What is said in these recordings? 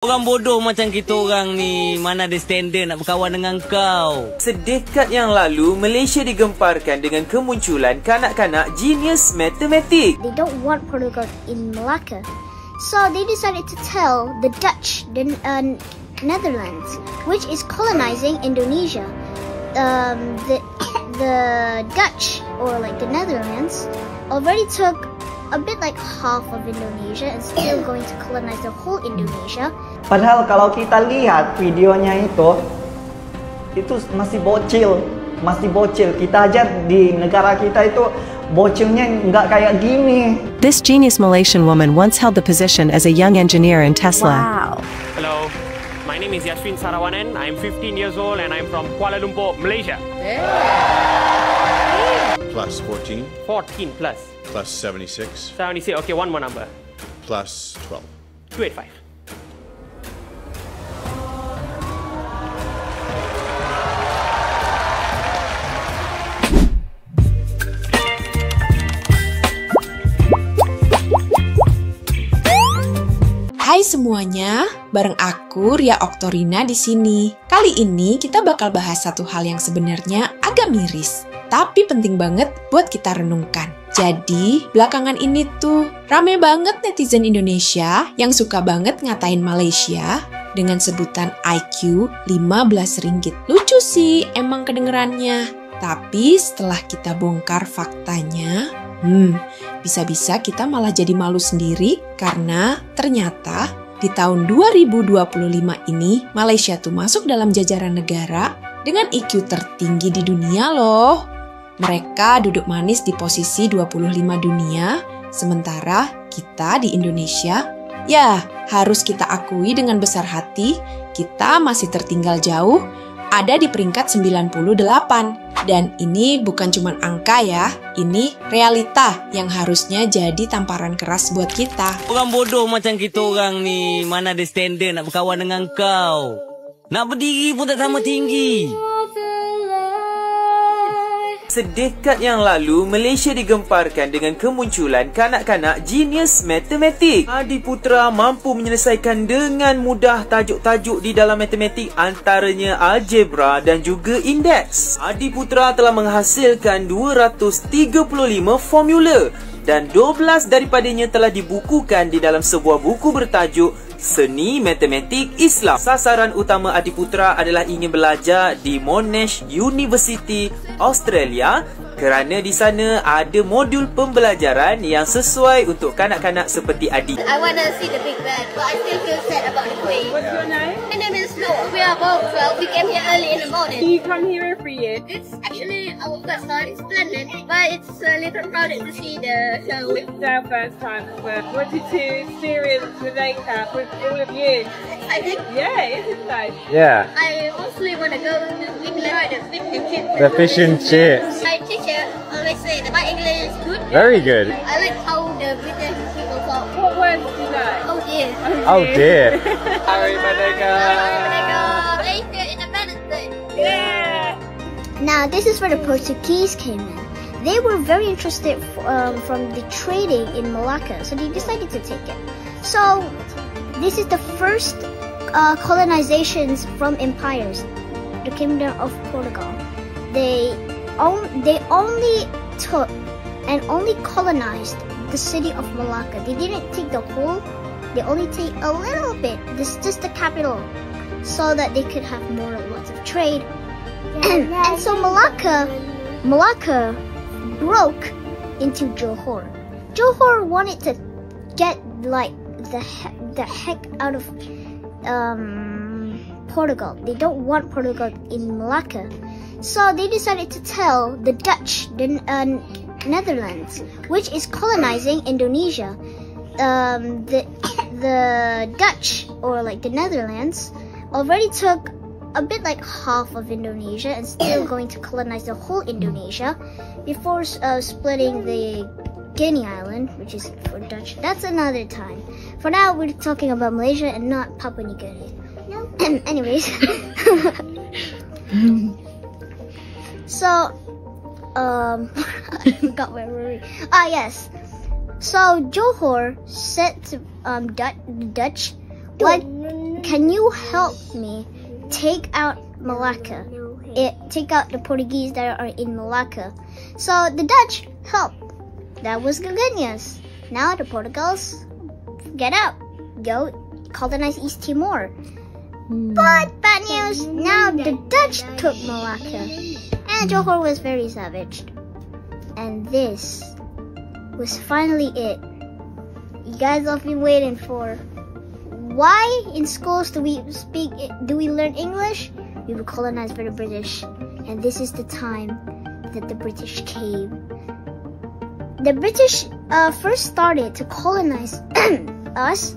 Orang bodoh macam kita orang ni, mana ada standard nak berkawan dengan kau. Sedekat yang lalu, Malaysia digemparkan dengan kemunculan kanak-kanak genius matematik. They don't want Portugal in Malacca. So they decided to tell the Dutch, the Netherlands, which is colonizing Indonesia. The Dutch, or like the Netherlands, already took a bit like half of Indonesia and still going to colonize the whole Indonesia. Padahal kalau kita lihat videonya itu masih bocil. Kita aja di negara kita itu bocilnya nggak kayak gini. This genius Malaysian woman once held the position as a young engineer in Tesla. Wow. Hello, my name is Yashwin Sarawanan. I'm 15 years old and I'm from Kuala Lumpur, Malaysia. Plus 14. 14 plus. Plus 76. 76, okay, one more number. Plus 12. 285. Hai semuanya, bareng aku Ria Oktorina di sini. Kali ini kita bakal bahas satu hal yang sebenarnya agak miris, tapi penting banget buat kita renungkan. Jadi, belakangan ini tuh rame banget netizen Indonesia yang suka banget ngatain Malaysia dengan sebutan IQ 15 ringgit. Lucu sih emang kedengerannya. Tapi setelah kita bongkar faktanya, bisa-bisa kita malah jadi malu sendiri karena ternyata di tahun 2025 ini Malaysia tuh masuk dalam jajaran negara dengan IQ tertinggi di dunia loh. Mereka duduk manis di posisi 25 dunia, sementara kita di Indonesia, ya harus kita akui dengan besar hati, kita masih tertinggal jauh, ada di peringkat 98. Dan ini bukan cuma angka ya, ini realita yang harusnya jadi tamparan keras buat kita. Orang bodoh macam kita orang ni, mana ada standard nak berkawan dengan kau. Nak berdiri pun tak sama tinggi. Sedekat yang lalu, Malaysia digemparkan dengan kemunculan kanak-kanak genius matematik. Adiputra mampu menyelesaikan dengan mudah tajuk-tajuk di dalam matematik, antaranya algebra dan juga indeks. Adiputra telah menghasilkan 235 formula dan 12 daripadanya telah dibukukan di dalam sebuah buku bertajuk Seni Matematik Islam. Sasaran utama Adiputra adalah ingin belajar di Monash University, Australia, kerana di sana ada modul pembelajaran yang sesuai untuk kanak-kanak seperti Adi. I want to see the Big Bang, but I still feel sad about the Queen. What's your name? My name is Noah. We are both 12. We came here early in the morning. Do you come here every year? It's actually our first time. It's splendid, but it's a little crowded to see the show. It's our first time as well. Wanted to experience the makeup with all of you. I think. Yeah, isn't it? Yeah. I mostly want to go to England and fish and chips. The fish and chips. My teacher always say that my English is good. Very good. I like how the British people talk. What words do you know? Oh dear. Oh dear. Harry Madega. Malaysia Independence Day. Yeah. Now, this is where the Portuguese came in. They were very interested from the trading in Malacca, so they decided to take it. So, this is the first colonizations from empires, the Kingdom of Portugal. They only took and only colonized the city of Malacca. They didn't take the whole. They only take a little bit. This is just the capital, so that they could have lots of trade. And so Malacca broke into Johor. Johor wanted to get like the heck out of Portugal. They don't want Portugal in Malacca. So they decided to tell the Dutch, the Netherlands, which is colonizing Indonesia. The Dutch, or like the Netherlands, already took a bit like half of Indonesia and still going to colonize the whole Indonesia before splitting the Guinea Island, which is for Dutch. That's another time. For now, we're talking about Malaysia and not Papua New Guinea. Anyways. So, I forgot where were we? Ah, yes. So Johor said to Dutch, what can you help me take out Malacca? Take out the Portuguese that are in Malacca. So the Dutch helped. That was good news. Now the Portugals, get up, go colonize East Timor. But bad news, now the Dutch took Malacca. And Johor was very savaged. And this was finally it. You guys have been waiting for. Why in schools do we learn English? We were colonized by the British. And this is the time that the British came. The British first started to colonize us.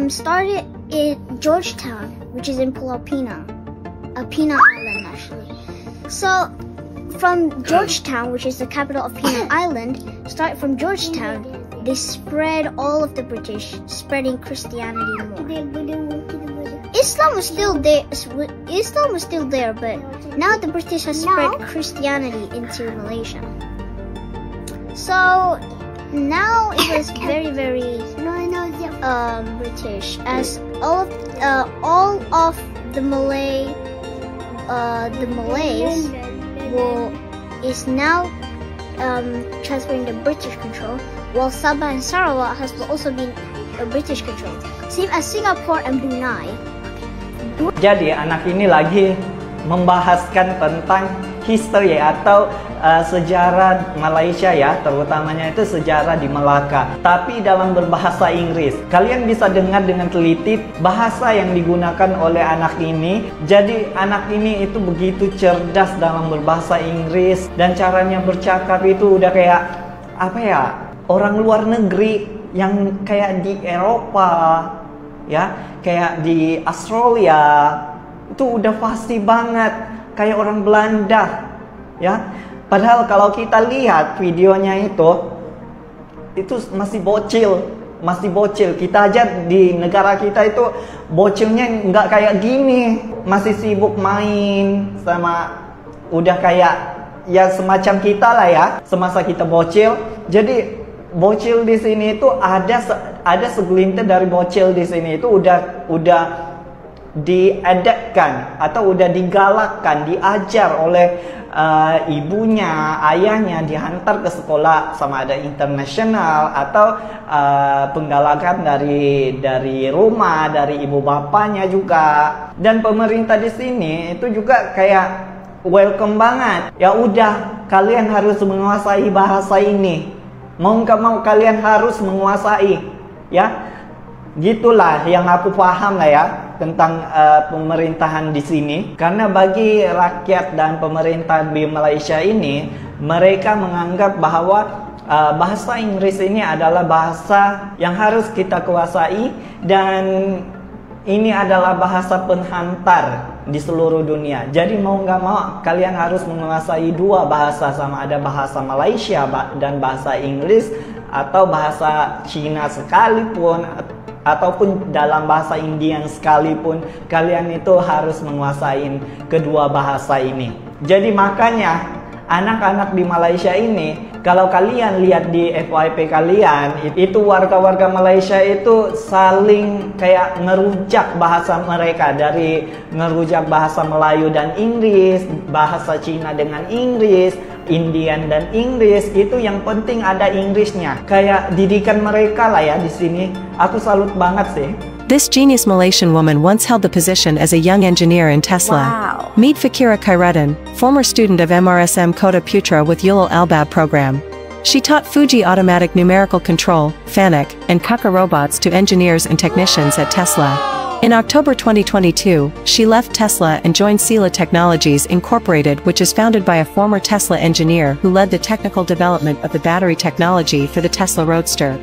Started in Georgetown, which is in Pulau Pinang, Pinang Island actually. So from Georgetown, which is the capital of Pinang Island, start from Georgetown, they spread all of the British, spreading Christianity more. Islam was still there, but now the British has spread Christianity into Malaysia. So now it was very, very British, as all of the Malays is now transferring the British control, while Sabah and Sarawak has also been a British control, same as Singapore and Brunei. Jadi anak ini lagi membahaskan tentang history atau sejarah Malaysia ya, terutamanya itu sejarah di Melaka, tapi dalam berbahasa Inggris. Kalian bisa dengar dengan teliti bahasa yang digunakan oleh anak ini. Jadi anak ini itu begitu cerdas dalam berbahasa Inggris, dan caranya bercakap itu udah kayak apa ya, orang luar negeri yang kayak di Eropa ya, kayak di Australia. Itu udah fasih banget, kayak orang Belanda ya. Padahal kalau kita lihat videonya itu masih bocil. Kita aja di negara kita itu bocilnya nggak kayak gini, masih sibuk main sama, udah kayak ya semacam kita lah ya, semasa kita bocil. Jadi bocil di sini itu ada segelintir dari bocil di sini itu udah diedekkan atau udah digalakkan, diajar oleh ibunya, ayahnya, dihantar ke sekolah sama ada internasional atau penggalakan dari rumah, dari ibu bapaknya juga. Dan pemerintah di sini itu juga kayak welcome banget. Ya udah, kalian harus menguasai bahasa ini. Mau nggak mau kalian harus menguasai, ya. Gitulah yang aku paham lah ya tentang pemerintahan di sini. Karena bagi rakyat dan pemerintah di Malaysia ini, mereka menganggap bahwa bahasa Inggris ini adalah bahasa yang harus kita kuasai, dan ini adalah bahasa penghantar di seluruh dunia. Jadi mau nggak mau kalian harus menguasai dua bahasa, sama ada bahasa Malaysia dan bahasa Inggris, atau bahasa Cina sekalipun, ataupun dalam bahasa Indian sekalipun, kalian itu harus menguasai kedua bahasa ini. Jadi makanya anak-anak di Malaysia ini, kalau kalian lihat di FYP kalian, itu warga-warga Malaysia itu saling kayak ngerujak bahasa mereka, dari ngerujak bahasa Melayu dan Inggris, bahasa Cina dengan Inggris, Indian dan Inggris. Itu yang penting ada Inggrisnya. Kayak didikan mereka lah ya di sini. Aku salut banget sih. This genius Malaysian woman once held the position as a young engineer in Tesla. Wow. Meet Fakira Khairuddin, former student of MRSM Kota Putra with Ulul Albab program. She taught Fuji Automatic Numerical Control, FANUC, and Kaka robots to engineers and technicians at Tesla. In October 2022, she left Tesla and joined Sila Technologies Incorporated, which is founded by a former Tesla engineer who led the technical development of the battery technology for the Tesla Roadster.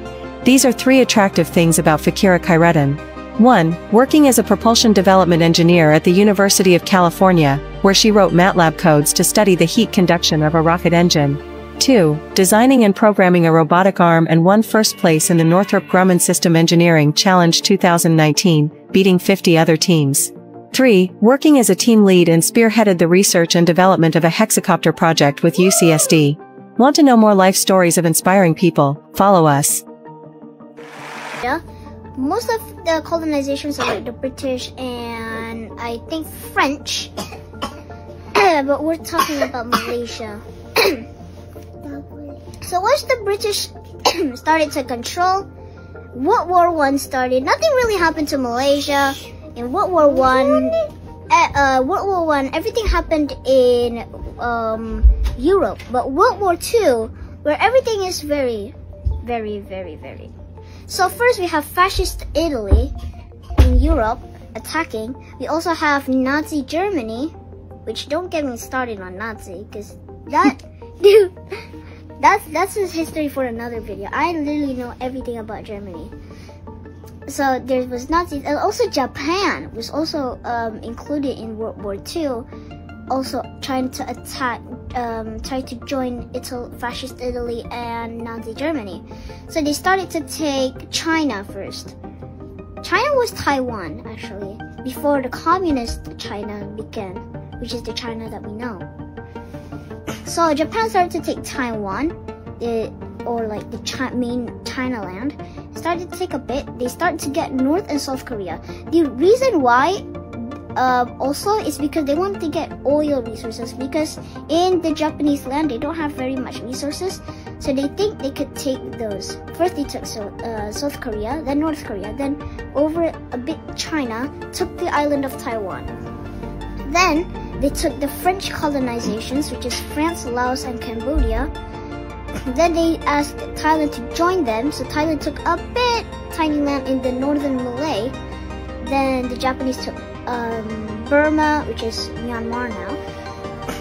These are three attractive things about Fakira Khairuddin. 1. Working as a propulsion development engineer at the University of California, where she wrote MATLAB codes to study the heat conduction of a rocket engine. 2. Designing and programming a robotic arm and won first place in the Northrop Grumman System Engineering Challenge 2019, beating 50 other teams. 3. Working as a team lead and spearheaded the research and development of a hexacopter project with UCSD. Want to know more life stories of inspiring people? Follow us. Yeah. most of the colonizations are like the British and I think French. But we're talking about Malaysia. So once the British started to control, World War I started. Nothing really happened to Malaysia. In World War I, everything happened in Europe. But World War II, where everything is very. So first we have fascist Italy in Europe attacking. We also have Nazi Germany, which don't get me started on Nazi, because that, dude, that's his history for another video. I literally know everything about Germany. So there was Nazis, and also Japan was also included in World War II, also trying to attack, try to join fascist Italy and Nazi Germany. So they started to take China first. China was Taiwan actually, before the communist China began, which is the China that we know. So Japan started to take Taiwan, or like the main China land. Started to take a bit. They started to get North and South Korea. The reason why also is because they wanted to get oil resources, because in the Japanese land they don't have very much resources, so they think they could take those. First they took South Korea, then North Korea, then over a bit China took the island of Taiwan. Then they took the French colonizations, which is France, Laos and Cambodia. Then they asked Thailand to join them, so Thailand took a bit tiny land in the northern Malay. Then the Japanese took Burma, which is Myanmar now.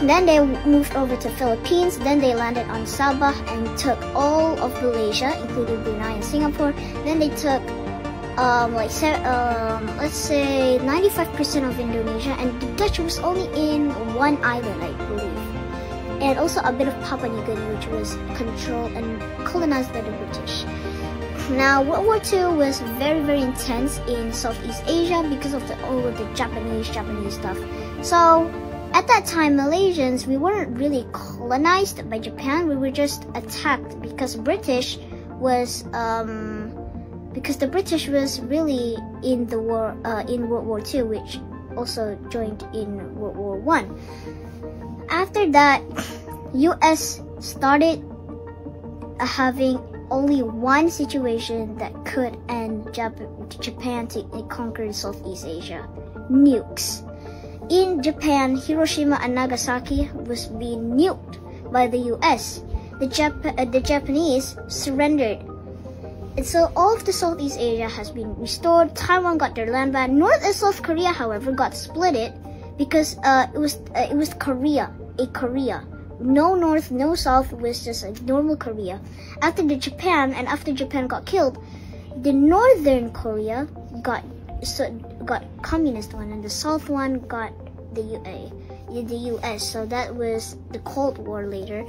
Then they moved over to Philippines. Then they landed on Sabah and took all of Malaysia, including Brunei and Singapore. Then they took let's say 95% of Indonesia, and the Dutch was only in one island, I believe. And also a bit of Papua New Guinea, which was controlled and colonized by the British. Now, World War II was very intense in Southeast Asia because of all of the Japanese stuff. So, at that time, Malaysians, we weren't really colonized by Japan. We were just attacked because the British was really in the war in World War II, which also joined in World War I. After that, US started having only one situation that could end Japan to conquer Southeast Asia: nukes. In Japan, Hiroshima and Nagasaki was being nuked by the US. The Japanese surrendered. And so all of the Southeast Asia has been restored. Taiwan got their land back. North and South Korea, however, got split because it was Korea, a Korea. No North, no South, it was just a normal Korea. After Japan got killed, the Northern Korea got communist one, and the South one got the US. So that was the Cold War later.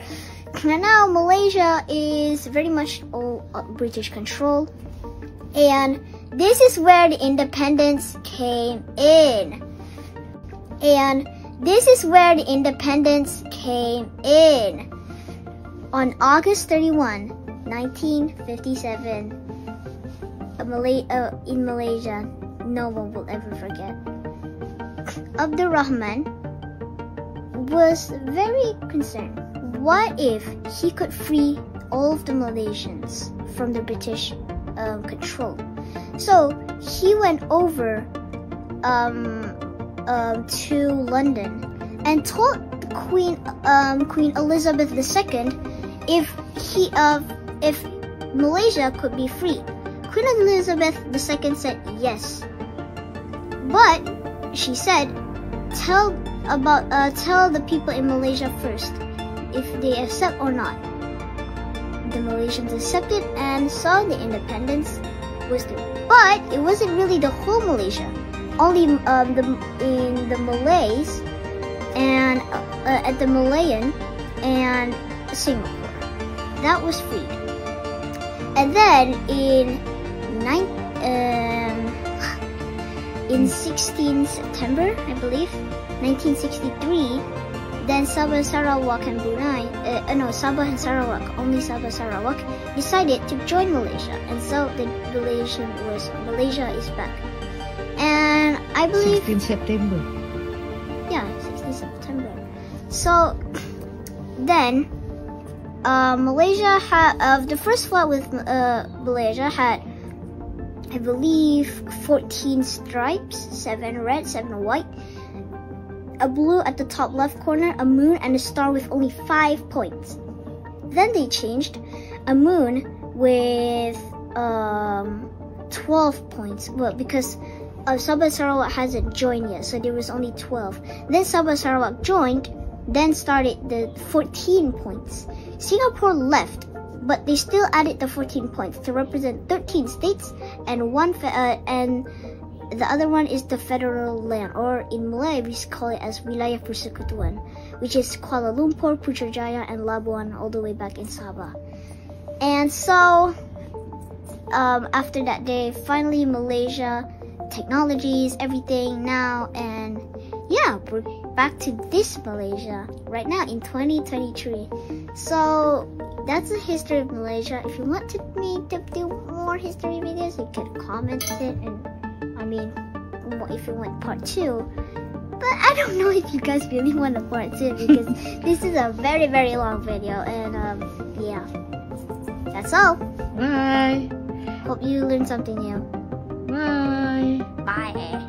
And now Malaysia is very much all British control, and this is where the independence came in. On August 31, 1957, in Malaysia, no one will ever forget. Abdul Rahman was very concerned. What if he could free all of the Malaysians from the British control? So he went over to London and told Queen Elizabeth II if Malaysia could be free. Queen Elizabeth II said yes, but she said, tell the people in Malaysia first if they accept or not. The Malaysians accepted and saw the independence was there. But it wasn't really the whole Malaysia. Only in the Malays and at the Malayan and Singapore. That was freed. And then in 16 September, I believe, 1963, then Sabah, Sarawak, and Brunei, Sabah and Sarawak, only Sabah, Sarawak, decided to join Malaysia, and so the Malaysia is back. And I believe 16 September. Yeah, 16 September. So then Malaysia had the first flight with Malaysia had, I believe, 14 stripes, 7 red, 7 white, a blue at the top left corner, a moon, and a star with only 5 points. Then they changed a moon with 12 points. Well, because Sabah Sarawak hasn't joined yet, so there was only 12. Then Sabah Sarawak joined, then started the 14 points. Singapore left, but they still added the 14 points to represent 13 states and and the other one is the federal land, or in Malay we call it as Wilayah Persekutuan, which is Kuala Lumpur, Putrajaya, and Labuan, all the way back in Sabah. And so after that day, finally Malaysia, technologies, everything now, and yeah, we're back to this Malaysia right now in 2023. So that's the history of Malaysia. If you want me to do more history videos, you can comment it, and if you want part 2. But I don't know if you guys really want a part 2, because this is a very, very long video, and yeah, that's all. Bye. Hope you learned something new. Bye. Bye.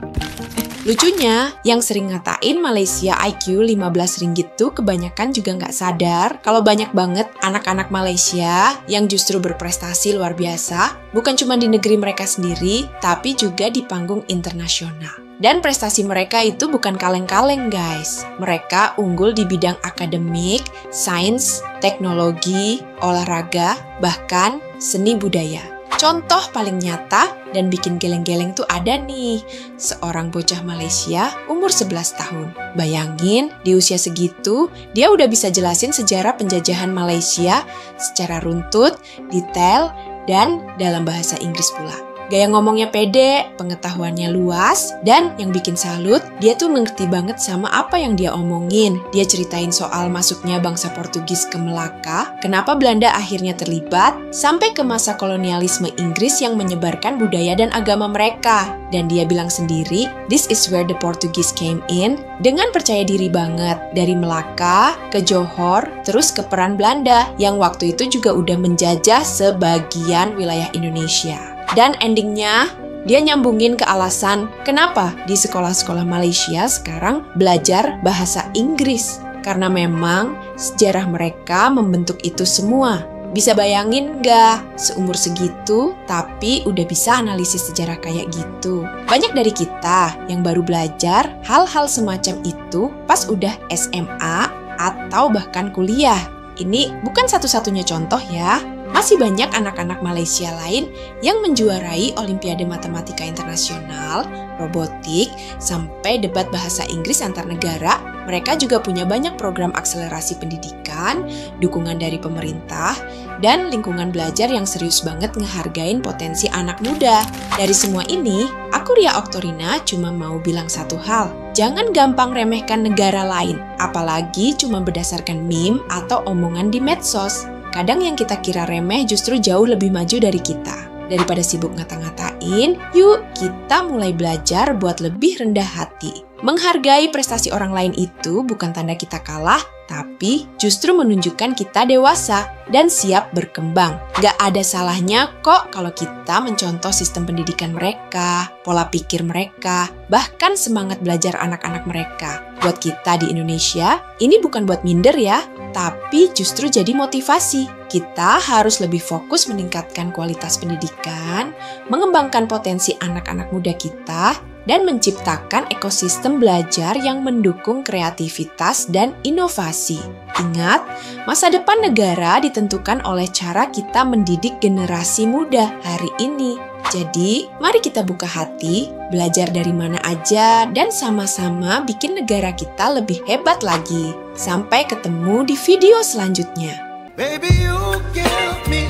Lucunya, yang sering ngatain Malaysia IQ 15 ringgit tuh kebanyakan juga nggak sadar kalau banyak banget anak-anak Malaysia yang justru berprestasi luar biasa, bukan cuma di negeri mereka sendiri, tapi juga di panggung internasional. Dan prestasi mereka itu bukan kaleng-kaleng guys. Mereka unggul di bidang akademik, sains, teknologi, olahraga, bahkan seni budaya. Contoh paling nyata dan bikin geleng-geleng tuh ada nih, seorang bocah Malaysia umur 11 tahun. Bayangin, di usia segitu, dia udah bisa jelasin sejarah penjajahan Malaysia secara runtut, detail, dan dalam bahasa Inggris pula. Gaya ngomongnya pede, pengetahuannya luas, dan yang bikin salut, dia tuh ngerti banget sama apa yang dia omongin. Dia ceritain soal masuknya bangsa Portugis ke Melaka, kenapa Belanda akhirnya terlibat, sampai ke masa kolonialisme Inggris yang menyebarkan budaya dan agama mereka. Dan dia bilang sendiri, this is where the Portuguese came in, dengan percaya diri banget, dari Melaka ke Johor, terus ke peran Belanda, yang waktu itu juga udah menjajah sebagian wilayah Indonesia. Dan endingnya, dia nyambungin ke alasan kenapa di sekolah-sekolah Malaysia sekarang belajar bahasa Inggris. Karena memang sejarah mereka membentuk itu semua. Bisa bayangin nggak? Seumur segitu, tapi udah bisa analisis sejarah kayak gitu. Banyak dari kita yang baru belajar hal-hal semacam itu pas udah SMA atau bahkan kuliah. Ini bukan satu-satunya contoh ya. Masih banyak anak-anak Malaysia lain yang menjuarai Olimpiade Matematika Internasional, robotik, sampai debat bahasa Inggris antar negara. Mereka juga punya banyak program akselerasi pendidikan, dukungan dari pemerintah, dan lingkungan belajar yang serius banget ngehargain potensi anak muda. Dari semua ini, aku Ria Oktorina cuma mau bilang satu hal. Jangan gampang remehkan negara lain, apalagi cuma berdasarkan meme atau omongan di medsos. Kadang yang kita kira remeh justru jauh lebih maju dari kita. Daripada sibuk ngata-ngatain, yuk kita mulai belajar buat lebih rendah hati. Menghargai prestasi orang lain itu bukan tanda kita kalah, tapi justru menunjukkan kita dewasa dan siap berkembang. Gak ada salahnya kok kalau kita mencontoh sistem pendidikan mereka, pola pikir mereka, bahkan semangat belajar anak-anak mereka. Buat kita di Indonesia, ini bukan buat minder ya, tapi justru jadi motivasi. Kita harus lebih fokus meningkatkan kualitas pendidikan, mengembangkan potensi anak-anak muda kita, dan menciptakan ekosistem belajar yang mendukung kreativitas dan inovasi. Ingat, masa depan negara ditentukan oleh cara kita mendidik generasi muda hari ini. Jadi, mari kita buka hati, belajar dari mana aja, dan sama-sama bikin negara kita lebih hebat lagi. Sampai ketemu di video selanjutnya. Baby, you give me